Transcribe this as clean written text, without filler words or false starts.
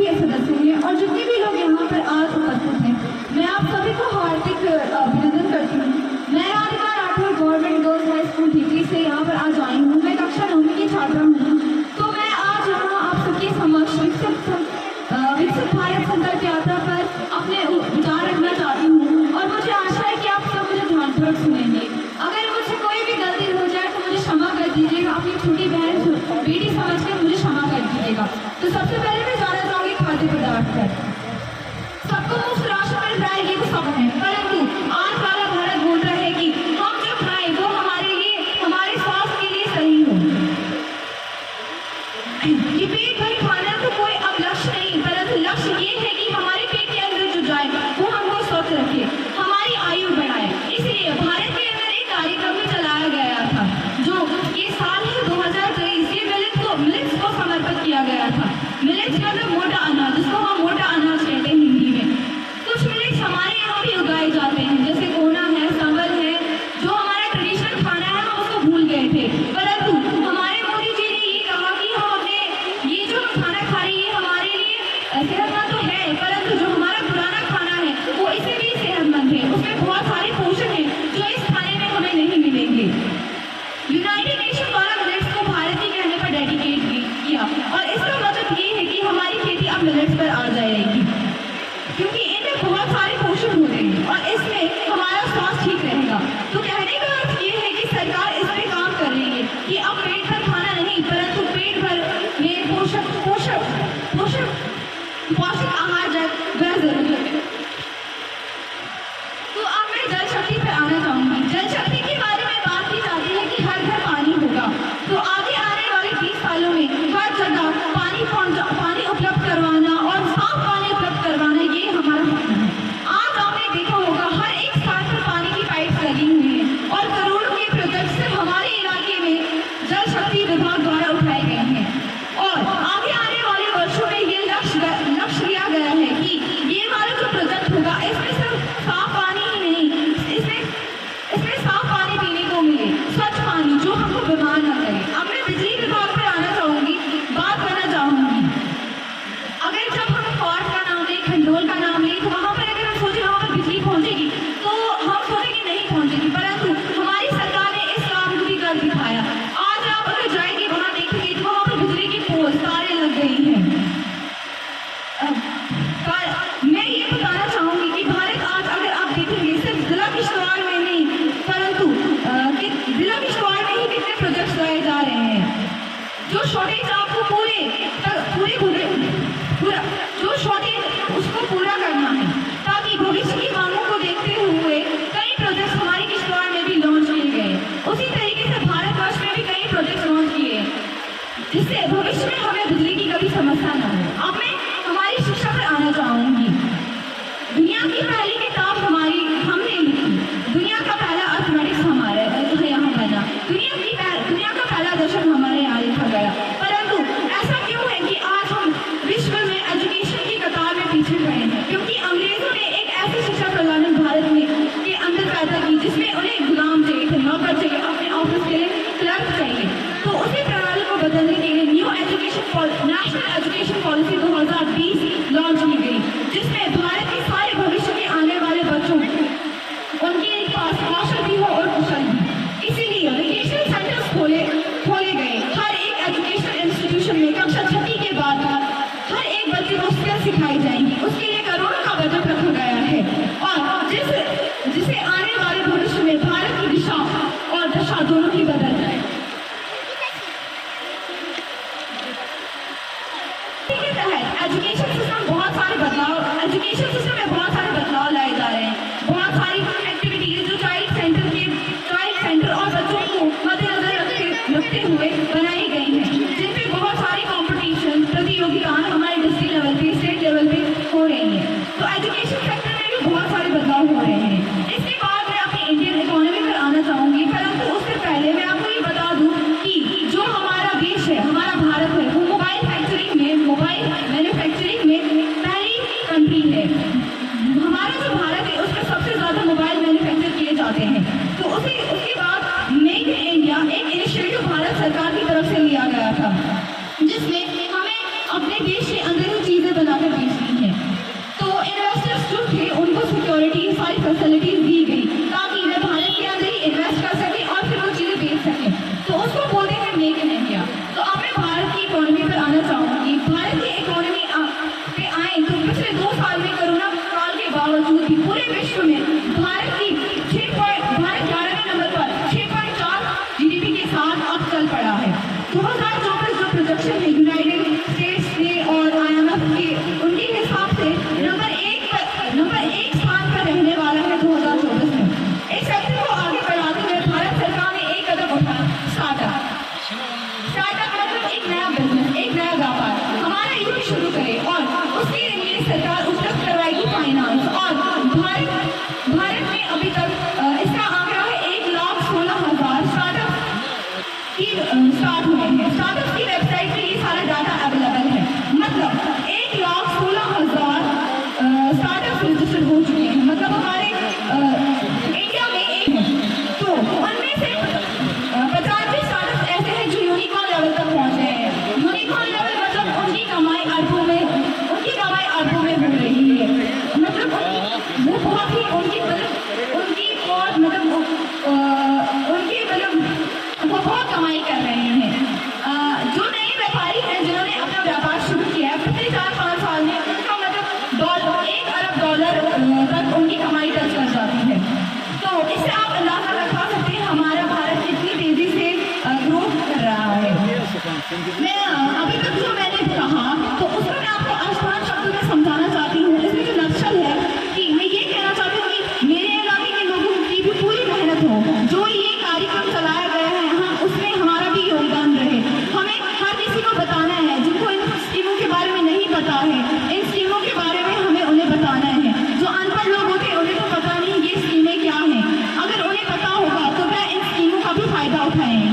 भी सदस्य हैं और जितने भी लोग यहाँ पर आज उपस्थित हैं, मैं आप सभी को हार्दिक अभिनंदन करती हूँ। मैं Radhika Rathore government girls high school TP से यहाँ पर आज आई हूँ। मैं कक्षा 9वीं की छात्रा हूँ। तो मैं आज यहाँ आप सबके समक्ष विकसित भारत संकल्प यात्रा पर अपने विचार रखना चाहती हूँ और मुझे आशा है कि आप सब मुझे ध्यानपूर्वक सुनेंगे। अगर मुझे कोई भी गलती हो जाए तो मुझे क्षमा कर दीजिएगा। अपनी छोटी बहन बेटी समझ कर मुझे क्षमा कर दीजिएगा। तो सबसे पहले मैं जाना चाहूँगी खाद्य पदार्थ पर। सबको मुफ्त राशन मिल रहा है, ये तो सब है, परंतु आज वाला भारत बोल रहा है कि हम जो खाएं वो हमारे लिए, हमारे स्वास्थ्य के लिए सही हो। ये पेट भर खाना तो कोई अब लक्ष्य नहीं, परंतु लक्ष्य ये है कि हमारे पेट के अंदर जो जाए वो हमको स्वस्थ रखे, हमारी आयु बढ़ाए। इसलिए भारत के अंदर एक कार्यक्रम भी चलाया गया था जो ये साल है 2023, ये मिलेट्स को समर्पित किया गया था। मिलेट्स मतलब मोटा अनाज, जिसको हम मोटा अनाज कहते हैं हिंदी में। कुछ मिलेट्स हमारे यहाँ भी उगाए जाते हैं, जैसे कोना है, संबल है, जो हमारा ट्रेडिशनल खाना है हम उसको भूल गए थे। परंतु हमारे मोदी जी ने ये कहा कि हम अपने ये जो खाना खा रही है हमारे लिए सेहतमंद तो है, परंतु जो हमारा पुराना खाना है वो इससे भी सेहतमंद है, उसमें बहुत सारे पोषण है जो इस खाने में हमें नहीं मिलेंगे। यूनाइटेड नेशन द्वारा मिलेट्स को भारत के कहने पर डेडिकेट किया और इसका मतलब ये है कि हमारी खेती अब मिलेट्स पर आ जाएगी, क्योंकि इनमें बहुत सारे पोषण होते हैं और इसमें हमारा स्वास्थ्य ठीक रहेगा। तो कहने का अर्थ ये है कि सरकार इस पर काम कर रही है कि अब पेट भर खाना नहीं, परंतु पेट भर में पौष्टिक आहार जाए वह जरूरी है। तो अब मैं जल शक्ति पर आना चाहूँगी। जल शक्ति के बारे में बात की जाती है कि हर घर पानी होगा, तो आगे आने वाले 20 सालों में हर जगह पानी उपलब्ध करवाना और साफ पानी उपलब्ध करवाना ये हमारा सपना है। आज आपने देखा होगा हर एक स्थान पर पानी की पाइप्स लगी हुई हैं और करोड़ों के प्रोजेक्ट सिर्फ हमारे इलाके में जल शक्ति विभाग द्वारा उठाए गए हैं। और आगे आने वाले वर्षों में ये लक्ष्य लिया गया है कि ये हमारा जो प्रोजेक्ट होगा इसमें सिर्फ साफ पानी ही नहीं, इसमें साफ पानी पीने को मिले, स्वच्छ पानी जो हमको बीमार ना करे। अब मैं बिजली विभाग पर आना चाहूँगी, बात करना चाहूँगी। अगर जब हम फोर्ट का नाम लें, खंडोल का नाम लें, तो वहाँ पर अगर हम सोचें वहाँ पर बिजली पहुँचेगी तो हम सोचेंगे नहीं पहुँचेगी, परंतु हमारी सरकार ने इस काम को भी कर दिखाया। आज आप अगर जाएंगे वहाँ देखेंगे तो वहाँ पर बिजली की पोल तारें लग गई हैं। मैं ये बताना चाहूँगी कि भारत आज अगर आप देखेंगे सिर्फ जिला किश्तवाड़ में नहीं, परंतु जिला किश्तवाड़ में ही कितने प्रोजेक्ट्स लाए जा रहे हैं। जो शॉर्टेज आपको जो शॉर्टेज उसको पूरा करना है, ताकि भविष्य की मांगों को देखते हुए कई प्रोजेक्ट्स हमारी किश्तवाड़ में भी लॉन्च किए गए। उसी तरीके से भारतवर्ष में भी कई प्रोजेक्ट्स लॉन्च किए जिससे भविष्य में हमें बिजली की कभी समस्या न हो। अब मैं हमारी शिक्षा पर आना चाहूँगी। दुनिया की पहली किताब हमने लिखी, दुनिया का पहला अर्थमेटिक्स हमारे यहाँ बना, दुनिया का पहला दशक हमारे यहाँ लिखा गया। परंतु ऐसा क्यों है कि आज हम विश्व में एजुकेशन की कतार में पीछे खड़े हैं? क्योंकि अंग्रेजों ने एक ऐसी शिक्षा प्रणाली भारत में के अंदर पैदा की जिसमें उन्हें गुलाम चाहिए थे, नौकर चाहिए, अपने ऑफिस के लिए क्लर्क चाहिए। तो उसी प्रणाली को बदलने के लिए नेशनल एजुकेशन पॉलिसी 2020 लॉन्च की गई, जिसमें भारत के सारे भविष्य के आने वाले बच्चों उनके पास कौशल भी हो और कुशल भी। इसीलिए वोकेशनल सेंटर्स खोले गए। हर एक एजुकेशनल इंस्टीट्यूशन में कक्षा 6 के बाद हर एक बच्चे को स्किल सिखाई जाएंगी। उसके लिए करोड़ों का बजट रखा गया है और जिसे आने वाले भविष्य में भारत की दिशा और दशा दोनों ही बदल जाए। एजुकेशन सिस्टम में बहुत सारे बदलाव लाए जा रहे हैं। बहुत सारी एक्टिविटीज जो चाइल्ड सेंटर और बच्चों को मद्देनजर रखते हुए बनाई गई हैं, जिनमें बहुत सारी कॉम्पिटिशन प्रतियोगिताएं हमारे डिस्ट्रिक्ट लेवल पे, स्टेट लेवल पे हो रही हैं। तो एजुकेशन सेक्टर में भी बहुत सारे बदलाव हो रहे हैं। इसके बाद मैं अपनी इंडियन इकोनॉमी पर आना चाहूँगी, परंतु उससे पहले मैं आपको ये बता दूँ कि जो हमारा देश है, हमारा भारत है, वो मोबाइल मैन्युफैक्चरिंग में पहली कंट्री है। इन स्कीमों के बारे में हमें उन्हें बताना है। जो अनपढ़ लोग होते हैं उन्हें तो पता नहीं ये स्कीमें क्या हैं, अगर उन्हें पता होगा तो क्या इन स्कीमों का भी फायदा उठाएंगे।